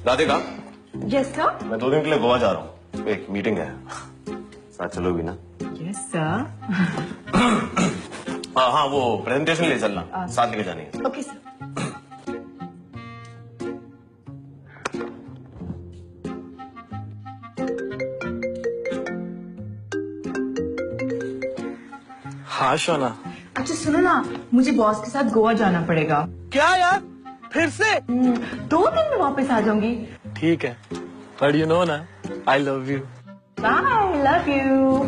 Radhika. Yes sir. मैं 2 दिन के लिए गोवा जा रहा हूँ, एक मीटिंग है, साथ चलोगी ना? Yes sir. हाँ, वो प्रेजेंटेशन ले चलना, साथ लेके जानी है। Okay sir. हाँ शोना। अच्छा सुनो ना, मुझे बॉस के साथ गोवा जाना पड़ेगा। क्या यार, फिर से? 2 दिन में वापस आ जाऊंगी। ठीक है, बट यू नो ना, I love you. Bye, love you.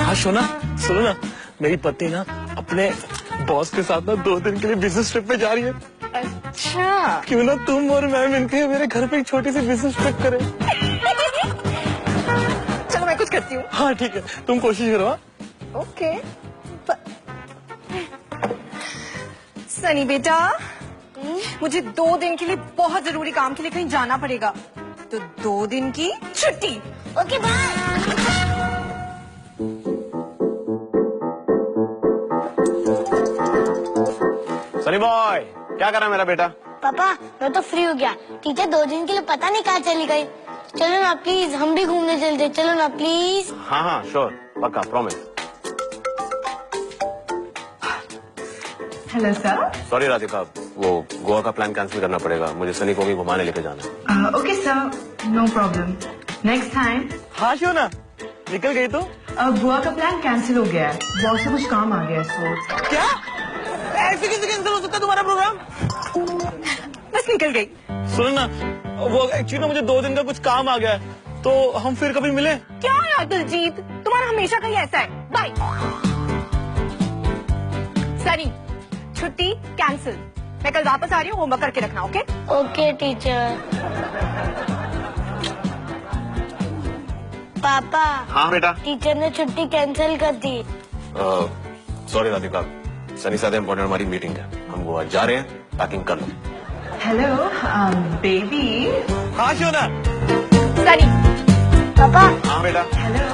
हाँ शोना, सुनो ना, मेरी पत्नी ना अपने बॉस के साथ ना 2 दिन के लिए बिजनेस ट्रिप पे जा रही है। अच्छा। क्यों ना तुम और मैं मिलकर मेरे घर पे एक छोटी सी बिजनेस ट्रिप करें? चलो मैं कुछ करती हूँ। हाँ ठीक है, तुम कोशिश करो। ओके। सनी बेटा, मुझे 2 दिन के लिए बहुत जरूरी काम के लिए कहीं जाना पड़ेगा, तो 2 दिन की छुट्टी। Okay bye. सनी बॉय, क्या कर रहा है मेरा बेटा? पापा मैं तो फ्री हो गया, टीचर 2 दिन के लिए पता नहीं कहाँ चली गई। चलो ना प्लीज, हम भी घूमने चलते, चलो ना प्लीज। हाँ हाँ श्योर, पक्का, promise. Hello sir. Sorry Radhika, वो गोवा का प्लान कैंसिल करना पड़ेगा, मुझे सनी को भी घुमाने लेके जाना है। Okay sir, no problem, next time. हाँ शोना, निकल गई तो? गोवा का प्लान कैंसिल हो गया है, बॉस से कुछ काम आ गया है, सो। क्या? ऐसे कैसे कैंसिल हो सकता है तुम्हारा प्रोग्राम? बस निकल गई। सुनो ना, वो एक्चुअली ना मुझे 2 दिन का कुछ काम आ गया है, तो हम फिर कभी मिले? क्या यार दिलजीत, तुम्हारा हमेशा का ही ऐसा है। बाय। सनी, छुट्टी कैंसिल। मैं कल वापस आ रही हूँ, होमवर्क करके रखना। ओके? Okay teacher. पापा। हाँ बेटा। टीचर ने छुट्टी कैंसिल कर दी। सॉरी राधिका, सनी साथ इम्पोर्टेंट हमारी मीटिंग है, हम गोवा जा रहे हैं, पैकिंग कर लो। Hello baby. हाँ शोना। सनी। पापा। हाँ बेटा। हेलो